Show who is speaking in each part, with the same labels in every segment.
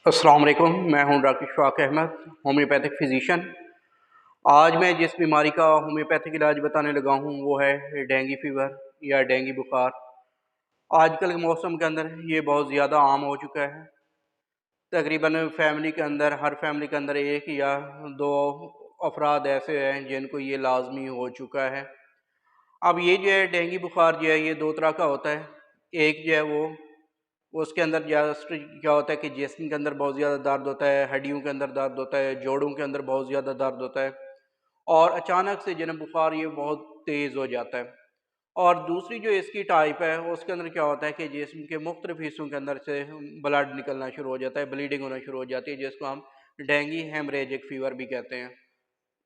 Speaker 1: अस्सलाम वालेकुम, मैं हूं doctor Ishfaq Ahmed, homeopathic physician. आज मैं जिस बीमारी का होम्योपैथिक इलाज बताने लगा हूं वो है डेंगू फ़ीवर या डेंगू बुखार। आजकल के मौसम के अंदर ये बहुत ज़्यादा आम हो चुका है। तकरीबन फैमिली के अंदर हर फैमिली के अंदर 1 या 2 अफ़राद ऐसे हैं जिनको ये लाज़मी हो चुका है। अब ये जो है डेंगू बुखार जो है ये 2 तरह का होता है। एक जो है वो उसके अंदर जस्ट क्या होता है कि जिस्म के अंदर बहुत ज़्यादा दर्द होता है, हड्डियों के अंदर दर्द होता है, जोड़ों के अंदर बहुत ज़्यादा दर्द होता है और अचानक से जो है बुखार ये बहुत तेज़ हो जाता है। और दूसरी जो इसकी टाइप है उसके अंदर क्या होता है कि जिस्म के मुख्तलिफ हिस्सों के अंदर से ब्लड निकलना शुरू हो जाता है, ब्लीडिंग होना शुरू हो जाती है, जिसको हम डेंगू हेमरेजिक फ़ीवर भी कहते हैं।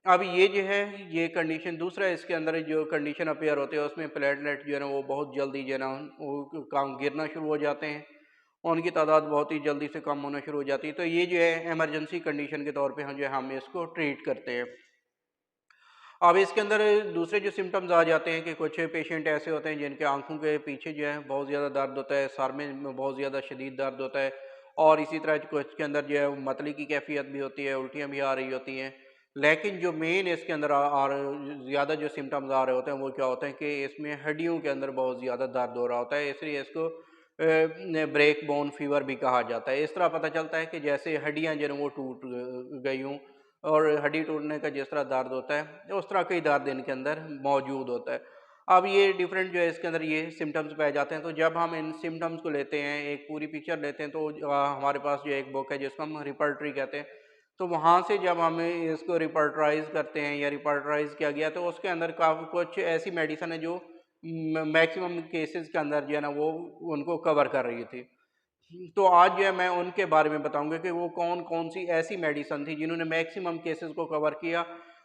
Speaker 1: अब ये जो है ये कंडीशन दूसरा इसके अंदर जो कंडीशन अपीयर होती है उसमें प्लेटलेट जो है ना वो बहुत जल्दी जो है ना वो काम गिरना शुरू हो जाते हैं, उनकी तादाद बहुत ही जल्दी से कम होना शुरू हो जाती है। तो ये जो है इमरजेंसी कंडीशन के तौर पे हम जो है हम इसको ट्रीट करते हैं। अब इसके अंदर दूसरे जो सिम्टम्स आ जाते हैं कि कुछ पेशेंट ऐसे होते हैं जिनके आँखों के पीछे जो है बहुत ज़्यादा दर्द होता है, सर में बहुत ज़्यादा शदीद दर्द होता है और इसी तरह कुछ के अंदर जो है मतली की कैफ़ियत भी होती है, उल्टियाँ भी आ रही होती हैं। लेकिन जो मेन इसके अंदर ज़्यादा जो सिम्टम्स आ रहे होते हैं वो क्या होते हैं कि इसमें हड्डियों के अंदर बहुत ज़्यादा दर्द हो रहा होता है, इसलिए इसको ब्रेक बोन फ़ीवर भी कहा जाता है। इस तरह पता चलता है कि जैसे हड्डियाँ जो हैं वो टूट गई हों और हड्डी टूटने का जिस तरह दर्द होता है उस तरह का ही दर्द इनके अंदर मौजूद होता है। अब ये डिफरेंट जो है इसके अंदर ये सिम्टम्स पाए जाते हैं, तो जब हम इन सिम्टम्स को लेते हैं, एक पूरी पिक्चर लेते हैं, तो हमारे पास जो एक बुक है जिसको हम रिपर्टरी कहते हैं, तो वहाँ से जब हम इसको रिपर्टराइज़ करते हैं या रिपर्टराइज़ किया गया तो उसके अंदर काफ़ी कुछ ऐसी मेडिसिन है जो मैक्सिमम केसेस के अंदर जो है ना वो उनको कवर कर रही थी। तो आज जो है मैं उनके बारे में बताऊँगा कि वो कौन-कौन सी ऐसी मेडिसिन थी जिन्होंने मैक्सिमम केसेस को कवर किया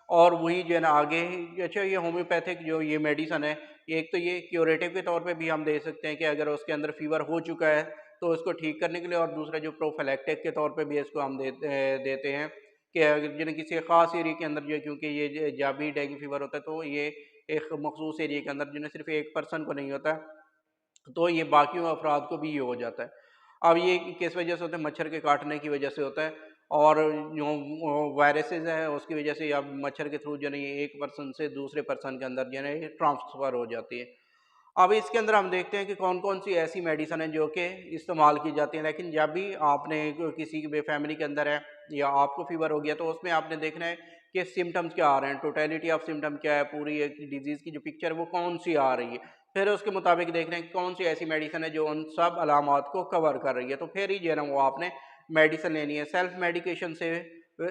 Speaker 1: और वही जो है ना आगे अच्छा ये होम्योपैथिक जो ये मेडिसिन है, एक तो ये क्यूरेटिव के तौर पे भी हम दे सकते हैं कि अगर उसके अंदर फ़ीवर हो चुका है, तो उसको ठीक करने के लिए और दूसरा जो प्रोफिलैक्टिक के तौर पे भी इसको हम देते हैं कि अगर जिन्हें किसी ख़ास एरिया के अंदर जो है क्योंकि ये जब भी डेंगू फ़ीवर होता है तो ये एक मख़सूस एरिया के अंदर जिन्हें सिर्फ़ एक पर्सन को नहीं होता, तो ये बाकी अफ़राद को भी ये हो जाता है। अब ये किस वजह से होता है? मच्छर के काटने की वजह से होता है और जो वायरसेज़ हैं उसकी वजह से अब मच्छर के थ्रू जो है ये एक पर्सन से दूसरे पर्सन के अंदर जो है ये ट्रांसफ़र हो जाती है। अब इसके अंदर हम देखते हैं कि कौन-कौन सी ऐसी मेडिसिन है जो कि इस्तेमाल की जाती हैं, लेकिन जब भी आपने किसी के फैमिली के अंदर है या आपको फ़ीवर हो गया तो उसमें आपने देखना है कि सिम्पटम्स क्या आ रहे हैं, टोटलिटी ऑफ सिम्पटम क्या है, पूरी एक डिज़ीज़ की जो पिक्चर है वो कौन-सी आ रही है। फिर उसके मुताबिक देखना है कि कौन-सी ऐसी मेडिसिन है जो उन सब अलामात को कवर कर रही है, तो फिर ही जो है ना वो आपने मेडिसिन लेनी है। सेल्फ मेडिकेशन से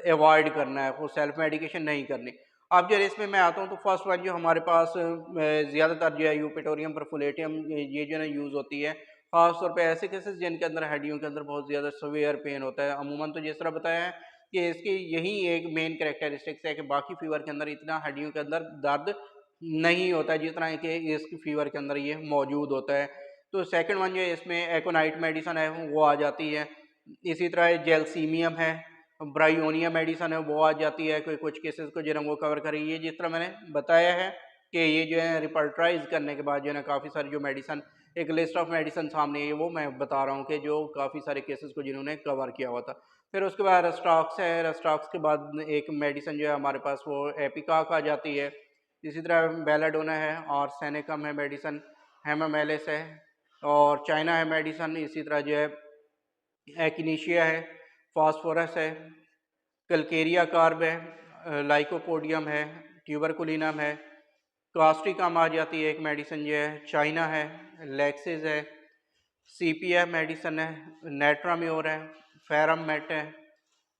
Speaker 1: अवॉइड करना है, वो सेल्फ मेडिकेशन नहीं करनी। अब जो इसमें मैं आता हूँ तो फर्स्ट वन जो हमारे पास ज़्यादातर जो है यूपेटोरियम परफोलेटियम ये जो है ना यूज़ होती है, ख़ास तौर पे ऐसे केसेस जिनके अंदर हड्डियों के अंदर बहुत ज़्यादा सीवियर पेन होता है। अमूमन तो जिस तरह बताया है कि इसकी यही एक मेन कैरेक्टरिस्टिक्स है कि बाकी फ़ीवर के अंदर इतना हड्डियों के अंदर दर्द नहीं होता है जितना है कि इस फ़ीवर के अंदर ये मौजूद होता है। तो सेकंड वन जो है इसमें एकोनाइट मेडिसिन है वो आ जाती है। इसी तरह जेलसीमियम है, ब्रायोनिया मेडिसिन है वो आ जाती है, कोई कुछ केसेस को जो है ना वो कवर करेगी। ये जिस तरह मैंने बताया है कि ये जो है रिपर्टराइज़ करने के बाद जो है ना काफ़ी सारी जो मेडिसिन एक लिस्ट ऑफ मेडिसिन सामने है वो मैं बता रहा हूँ कि जो काफ़ी सारे केसेस को जिन्होंने कवर किया हुआ था। फिर उसके बाद रेस्टॉक्स है, रेस्टॉक्स के बाद एक मेडिसिन जो है हमारे पास वो एपिकाक आ जाती है। इसी तरह बेलाडोना है और सेनेकम है मेडिसिन, हेमामेलिस है और चाइना है मेडिसिन, इसी तरह जो है एक्टिनिशिया है, फास्फोरस है, कल्केरिया कार्ब है, लाइकोपोडियम है, ट्यूबरकुलिनम है, क्लास्ट्रिकम आ जाती है एक मेडिसिन जो है, चाइना है, लेक्सिस है, सीपीएफ मेडिसिन है, नेट्राम्योर है, फेरममेट है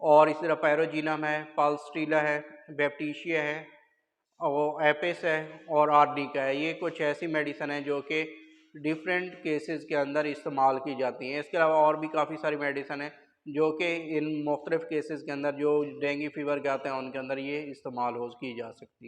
Speaker 1: और इसी तरह पैरोजिनम है, पाल्स्टीला है, बैप्टीशिया है और एपिस है और आर्निका है। ये कुछ ऐसी मेडिसिन है जो कि डिफरेंट केसेस के अंदर इस्तेमाल की जाती हैं। इसके अलावा और भी काफ़ी सारी मेडिसिन है जो कि इन मुख्तलिफ़ केसेस के अंदर जो डेंगू फ़ीवर के आते हैं उनके अंदर ये इस्तेमाल हो की जा सकती है।